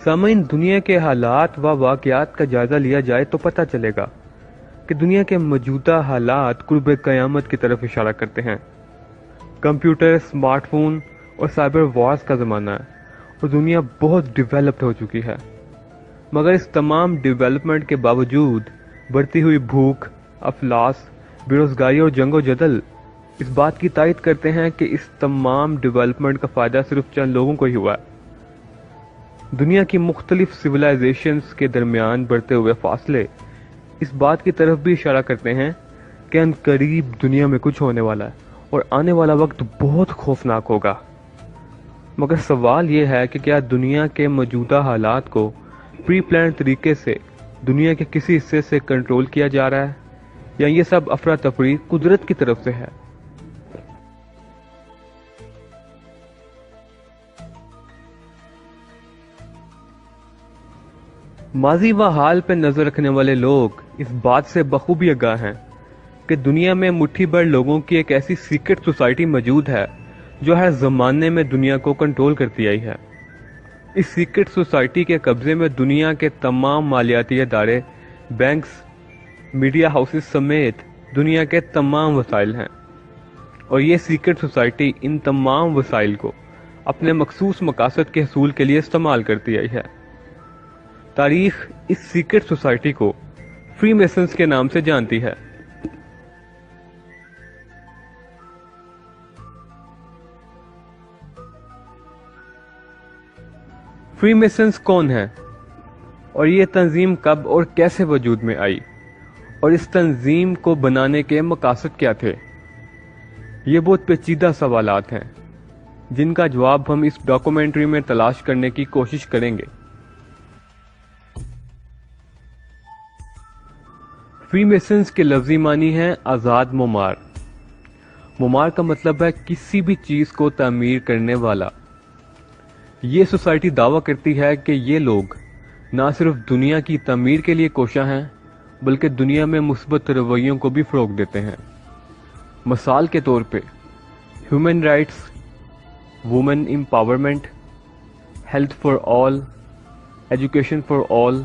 سامعین، دنیا کے حالات و واقعات کا جائزہ لیا جائے تو پتہ چلے گا کہ دنیا کے موجودہ حالات قرب قیامت کی طرف اشارہ کرتے ہیں۔ کمپیوٹر، اسمارٹ فون اور سائبر وارز کا زمانہ ہے اور دنیا بہت ڈیولپڈ ہو چکی ہے، مگر اس تمام ڈیولپمنٹ کے باوجود بڑھتی ہوئی بھوک، افلاس، بے روزگاری اور جنگ و جدل اس بات کی تائید کرتے ہیں کہ اس تمام ڈیولپمنٹ کا فائدہ صرف چند لوگوں کو ہی ہوا ہے۔ دنیا کی مختلف سویلائزیشنز کے درمیان بڑھتے ہوئے فاصلے اس بات کی طرف بھی اشارہ کرتے ہیں کہ ان قریب دنیا میں کچھ ہونے والا ہے اور آنے والا وقت بہت خوفناک ہوگا۔ مگر سوال یہ ہے کہ کیا دنیا کے موجودہ حالات کو پری پلان طریقے سے دنیا کے کسی حصے سے کنٹرول کیا جا رہا ہے، یا یہ سب افراتفری قدرت کی طرف سے ہے؟ ماضی و حال پہ نظر رکھنے والے لوگ اس بات سے بخوبی آگاہ ہیں کہ دنیا میں مٹھی بھر لوگوں کی ایک ایسی سیکرٹ سوسائٹی موجود ہے جو ہر زمانے میں دنیا کو کنٹرول کرتی آئی ہے۔ اس سیکرٹ سوسائٹی کے قبضے میں دنیا کے تمام مالیاتی ادارے، بینکس، میڈیا ہاؤسز سمیت دنیا کے تمام وسائل ہیں، اور یہ سیکرٹ سوسائٹی ان تمام وسائل کو اپنے مخصوص مقاصد کے حصول کے لیے استعمال کرتی آئی ہے۔ تاریخ اس سیکرٹ سوسائٹی کو فری میسنز کے نام سے جانتی ہے۔ فری میسنز کون ہے، اور یہ تنظیم کب اور کیسے وجود میں آئی، اور اس تنظیم کو بنانے کے مقاصد کیا تھے؟ یہ بہت پیچیدہ سوالات ہیں جن کا جواب ہم اس ڈاکومنٹری میں تلاش کرنے کی کوشش کریں گے۔ فری میسنز کے لفظی معنی ہے آزاد معمار۔ معمار کا مطلب ہے کسی بھی چیز کو تعمیر کرنے والا۔ یہ سوسائٹی دعویٰ کرتی ہے کہ یہ لوگ نہ صرف دنیا کی تعمیر کے لیے کوشاں ہیں بلکہ دنیا میں مثبت رویوں کو بھی فروغ دیتے ہیں۔ مثال کے طور پہ human rights, women empowerment, health for all, education for all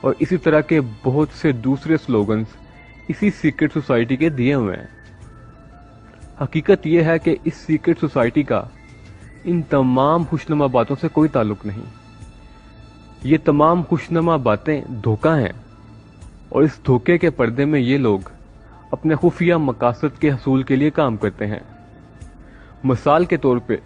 اور اسی طرح کے بہت سے دوسرے سلوگنز اسی سیکرٹ سوسائٹی کے دیے ہوئے ہیں۔ حقیقت یہ ہے کہ اس سیکرٹ سوسائٹی کا ان تمام خوشنما باتوں سے کوئی تعلق نہیں۔ یہ تمام خوشنما باتیں دھوکہ ہیں، اور اس دھوکے کے پردے میں یہ لوگ اپنے خفیہ مقاصد کے حصول کے لیے کام کرتے ہیں۔ مثال کے طور پہ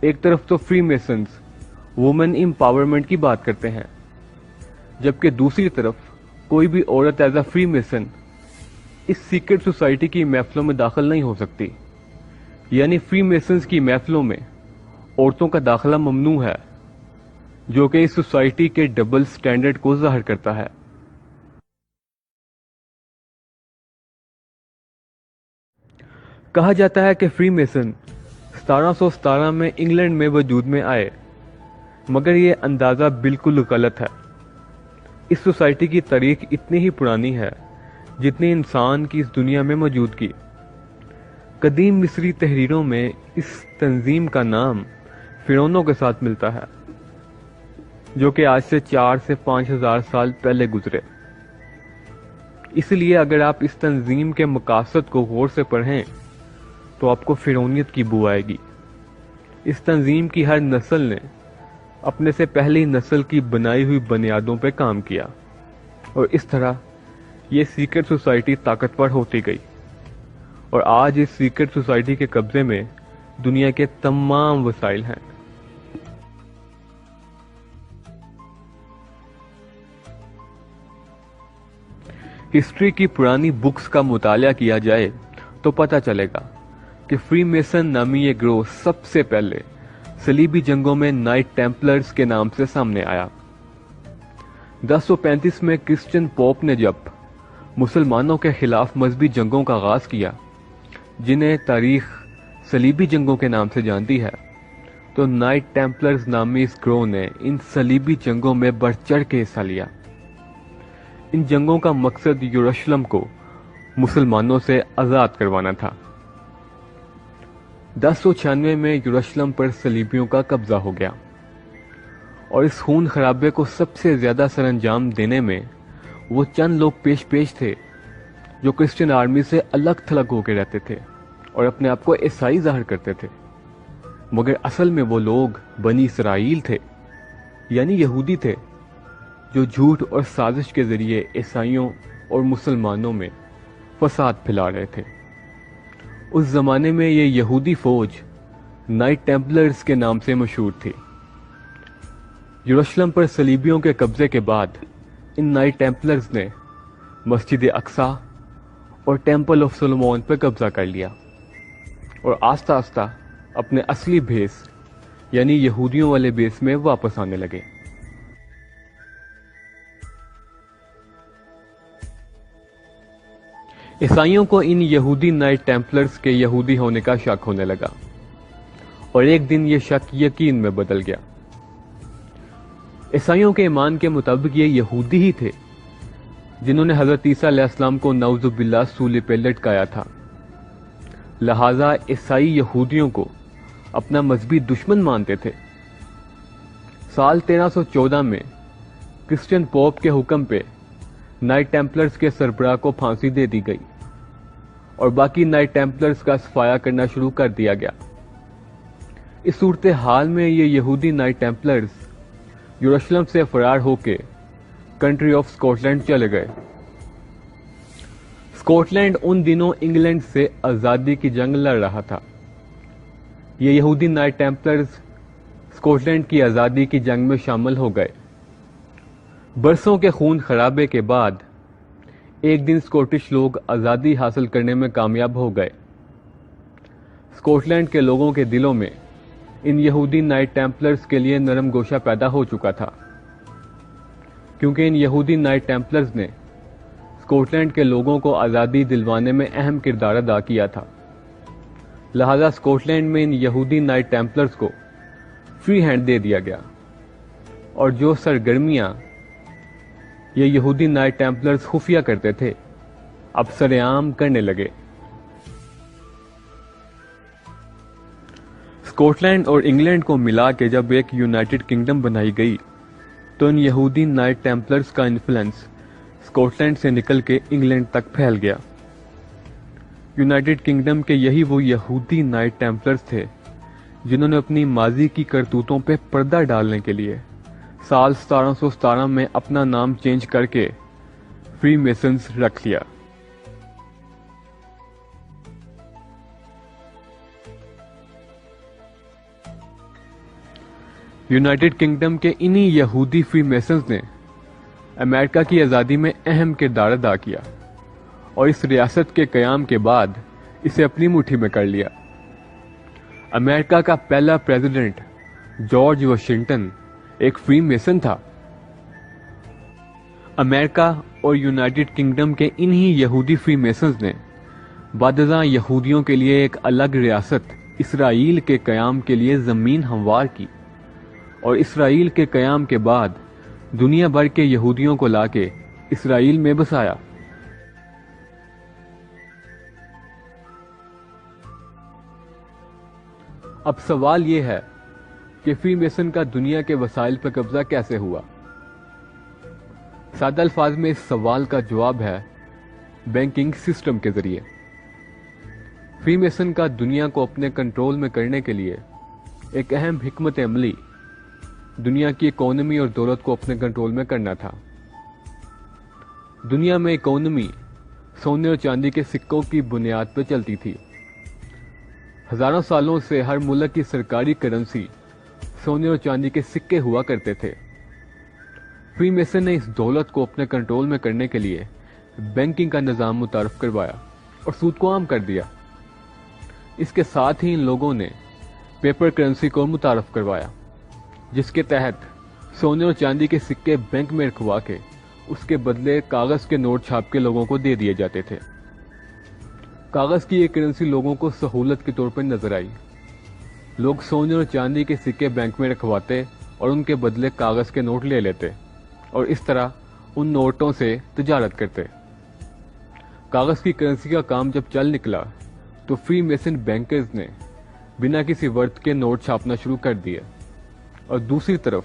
ایک طرف تو فری میسنز وومن امپاورمنٹ کی بات کرتے ہیں، جبکہ دوسری طرف کوئی بھی عورت ایز اے فری میسن اس سیکرٹ سوسائٹی کی محفلوں میں داخل نہیں ہو سکتی، یعنی فری میسنز کی محفلوں میں عورتوں کا داخلہ ممنوع ہے، جو کہ اس سوسائٹی کے ڈبل سٹینڈرڈ کو ظاہر کرتا ہے۔ کہا جاتا ہے کہ فری میسن 1717 میں انگلینڈ میں وجود میں آئے، مگر یہ اندازہ بالکل غلط ہے۔ اس سوسائٹی کی تاریخ اتنی ہی پرانی ہے جتنی انسان کی اس دنیا میں موجودگی۔ قدیم مصری تحریروں میں اس تنظیم کا نام فرعونوں کے ساتھ ملتا ہے، جو کہ آج سے 4 سے 5 ہزار سال پہلے گزرے۔ اس لیے اگر آپ اس تنظیم کے مقاصد کو غور سے پڑھیں تو آپ کو فرعونیت کی بو آئے گی۔ اس تنظیم کی ہر نسل نے اپنے سے پہلی نسل کی بنائی ہوئی بنیادوں پہ کام کیا، اور اس طرح یہ سیکرٹ سوسائٹی طاقتور ہوتی گئی، اور آج اس سیکرٹ سوسائٹی کے قبضے میں دنیا کے تمام وسائل ہیں۔ ہسٹری کی پرانی بکس کا مطالعہ کیا جائے تو پتہ چلے گا کہ فری میسن نامی یہ گروہ سب سے پہلے صلیبی جنگوں میں نائٹ ٹیمپلرز کے نام سے سامنے آیا۔ 1035 میں کرسچن پوپ نے جب مسلمانوں کے خلاف مذہبی جنگوں کا آغاز کیا، جنہیں تاریخ صلیبی جنگوں کے نام سے جانتی ہے، تو نائٹ ٹیمپلرز نامی اس گروہ نے ان صلیبی جنگوں میں بڑھ چڑھ کے حصہ لیا۔ ان جنگوں کا مقصد یروشلم کو مسلمانوں سے آزاد کروانا تھا۔ 1096 میں یروشلم پر صلیبیوں کا قبضہ ہو گیا، اور اس خون خرابے کو سب سے زیادہ سر انجام دینے میں وہ چند لوگ پیش تھے جو کرسچن آرمی سے الگ تھلگ ہو کے رہتے تھے اور اپنے آپ کو عیسائی ظاہر کرتے تھے، مگر اصل میں وہ لوگ بنی اسرائیل تھے، یعنی یہودی تھے، جو جھوٹ اور سازش کے ذریعے عیسائیوں اور مسلمانوں میں فساد پھیلا رہے تھے۔ اس زمانے میں یہ یہودی فوج نائٹ ٹیمپلرز کے نام سے مشہور تھی۔ یروشلم پر صلیبیوں کے قبضے کے بعد ان نائٹ ٹیمپلرز نے مسجد اقصی اور ٹیمپل آف سولومون پر قبضہ کر لیا اور آہستہ آہستہ اپنے اصلی بیس یعنی یہودیوں والے بیس میں واپس آنے لگے۔ عیسائیوں کو ان یہودی نائٹ ٹیمپلرز کے یہودی ہونے کا شک ہونے لگا اور ایک دن یہ شک یقین میں بدل گیا۔ عیسائیوں کے ایمان کے مطابق یہ یہودی ہی تھے جنہوں نے حضرت عیسیٰ علیہ السلام کو نعوذ باللہ سولی پہ لٹکایا تھا، لہٰذا عیسائی یہودیوں کو اپنا مذہبی دشمن مانتے تھے۔ سال 1314 میں کرسچن پوپ کے حکم پہ نائٹ ٹیمپلرز کے سربراہ کو پھانسی دے دی گئی اور باقی نائٹ ٹیمپلرز کا صفایا کرنا شروع کر دیا گیا۔ اس صورتحال میں یہ یہودی نائٹ ٹیمپلرز یروشلم سے فرار ہو کے کنٹری آف اسکاٹ لینڈ چلے گئے۔ اسکاٹ لینڈ ان دنوں انگلینڈ سے آزادی کی جنگ لڑ رہا تھا۔ یہ یہودی نائٹ ٹیمپلرز اسکاٹ لینڈ کی آزادی کی جنگ میں شامل ہو گئے۔ برسوں کے خون خرابے کے بعد ایک دن اسکاٹش لوگ آزادی حاصل کرنے میں کامیاب ہو گئے۔ اسکاٹ لینڈ کے لوگوں کے دلوں میں ان یہودی نائٹ ٹیمپلرز کے لیے نرم گوشہ پیدا ہو چکا تھا، کیونکہ ان یہودی نائٹ ٹیمپلرز نے اسکاٹ لینڈ کے لوگوں کو آزادی دلوانے میں اہم کردار ادا کیا تھا، لہذا اسکاٹ لینڈ میں ان یہودی نائٹ ٹیمپلرز کو فری ہینڈ دے دیا گیا اور جو سرگرمیاں یہ یہودی نائٹ ٹیمپلرز خفیہ کرتے تھے اب سر عام کرنے لگے۔ اسکاٹ لینڈ اور انگلینڈ کو ملا کے جب ایک یونائٹڈ کنگڈم بنائی گئی تو ان یہودی نائٹ ٹیمپلرز کا انفلوئنس اسکاٹ لینڈ سے نکل کے انگلینڈ تک پھیل گیا۔ یونائٹڈ کنگڈم کے یہی وہ یہودی نائٹ ٹیمپلرز تھے جنہوں نے اپنی ماضی کی کرتوتوں پہ پردہ ڈالنے کے لیے سال 1717 میں اپنا نام چینج کر کے فری میسنز رکھ لیا۔ یونائٹڈ کنگڈم کے انہی یہودی فری میسنز نے امریکہ کی آزادی میں اہم کردار ادا کیا اور اس ریاست کے قیام کے بعد اسے اپنی مٹھی میں کر لیا۔ امریکہ کا پہلا پریزیڈنٹ جارج واشنگٹن ایک فری میسن تھا۔ امریکہ اور یونائٹڈ کنگڈم کے انہی یہودی فری میسنز نے بعد ازاں یہودیوں کے لیے ایک الگ ریاست اسرائیل کے قیام کے لیے زمین ہموار کی اور اسرائیل کے قیام کے بعد دنیا بھر کے یہودیوں کو لا کے اسرائیل میں بسایا۔ اب سوال یہ ہے کہ فری میسن کا دنیا کے وسائل پر قبضہ کیسے ہوا؟ سادہ الفاظ میں اس سوال کا جواب ہے بینکنگ سسٹم کے ذریعے۔ فری میسن کا دنیا کو اپنے کنٹرول میں کرنے کے لیے ایک اہم حکمت عملی دنیا کی اکانومی اور دولت کو اپنے کنٹرول میں کرنا تھا۔ دنیا میں اکانومی سونے اور چاندی کے سکوں کی بنیاد پہ چلتی تھی۔ ہزاروں سالوں سے ہر ملک کی سرکاری کرنسی سونے اور چاندی کے سکے ہوا کرتے تھے۔ فری میسن نے اس دولت کو اپنے کنٹرول میں کرنے کے لیے بینکنگ کا نظام متعارف کروایا اور سود کو عام کر دیا۔ اس کے ساتھ ہی ان لوگوں نے پیپر کرنسی کو متعارف کروایا، جس کے تحت سونے اور چاندی کے سکے بینک میں رکھوا کے اس کے بدلے کاغذ کے نوٹ چھاپ کے لوگوں کو دے دیے جاتے تھے۔ کاغذ کی یہ کرنسی لوگوں کو سہولت کے طور پر نظر آئی۔ لوگ سونے اور چاندی کے سکے بینک میں رکھواتے اور ان کے بدلے کاغذ کے نوٹ لے لیتے اور اس طرح ان نوٹوں سے تجارت کرتے۔ کاغذ کی کرنسی کا کام جب چل نکلا تو فری میسن بینکرز نے بنا کسی ورت کے نوٹ چھاپنا شروع کر دیے اور دوسری طرف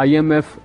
IMF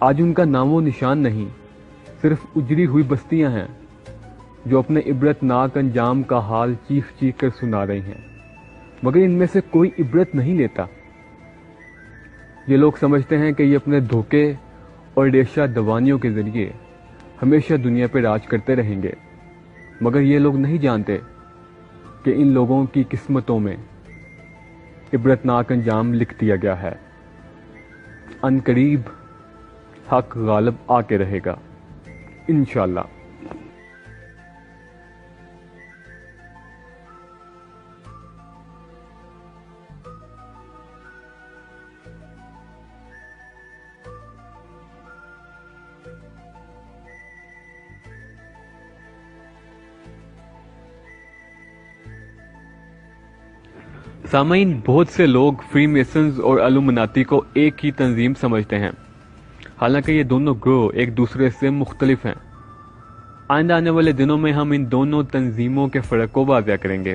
آج ان کا نام و نشان نہیں، صرف اجڑی ہوئی بستیاں ہیں جو اپنے عبرت ناک انجام کا حال چیخ چیخ کر سنا رہی ہیں، مگر ان میں سے کوئی عبرت نہیں لیتا۔ یہ لوگ سمجھتے ہیں کہ یہ اپنے دھوکے اور ریشہ دوانیوں کے ذریعے ہمیشہ دنیا پہ راج کرتے رہیں گے، مگر یہ لوگ نہیں جانتے کہ ان لوگوں کی قسمتوں میں عبرتناک انجام لکھ دیا گیا ہے۔ ان قریب حق غالب آ کے رہے گا انشاءاللہ۔ سامعین، بہت سے لوگ فری میسنز اور الومناتی کو ایک ہی تنظیم سمجھتے ہیں، حالانکہ یہ دونوں گروہ ایک دوسرے سے مختلف ہیں۔ آئندہ آنے والے دنوں میں ہم ان دونوں تنظیموں کے فرق کو واضح کریں گے۔